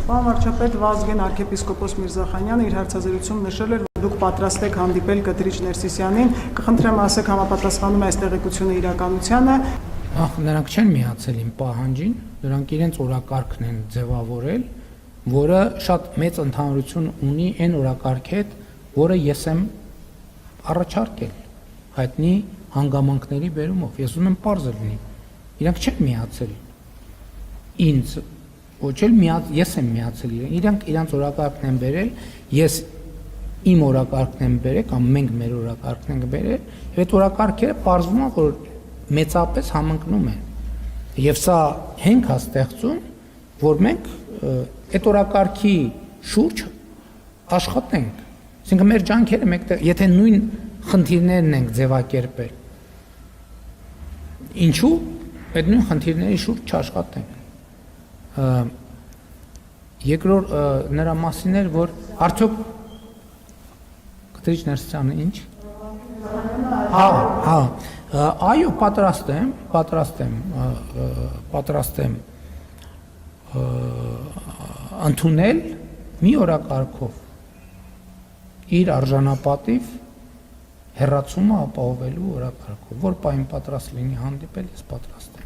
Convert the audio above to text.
Պարոն վարչապետ, Վազգեն arczepiskopos Միրզախանյանը իր հարցազրույցում նշել էր, որ դուք պատրաստ եք հանդիպել Կտրիչ Ներսիսյանին, կխնդրեմ ասեք համապատասխանում է այս տեղեկությունը իրականությանը։ Նրանք չեն միացել իմ պահանջին, նրանք իրենց օրակարգն են ձևավորել, որը շատ մեծ ընդհանրություն ունի այն օրակարգի հետ, որը ես եմ առաջարկել հայտնի հանգամանքների բերումով։ Ես ուզում եմ պարզ լինի։ Իրանք չեն միացել ինձ, ոչ էլ ես եմ միացել իրենք իրանց օրակարգն են բերել, ես իմ օրակարգն եմ բերել կամ մենք մեր օրակարգն ենք բերել, եւ այդ օրակարգերը պարզվում է, որ մեծապես համընկնում են։ Եվ սա հենք է ստեղծում, որ մենք այդ օրակարգի շուրջ աշխատենք։ Այսինքն մեր ջանքերը մեկտեղ, եթե նույն խնդիրներն ենք ձևակերպել, ինչու այդ նույն խնդիրների շուրջ չաշխատենք։ Երկրորդ նրա մասին էր, որ արդյոք Կտրիչ Ներսիսյանը ինչ։ Այո, պատրաստ եմ ընդունել մի օրակարգով իր արժանապատիվ հեռացումը ապահովելու օրակարգով, որ պայն պատրաստ լինի հանդիպել, ես պատրաստ եմ։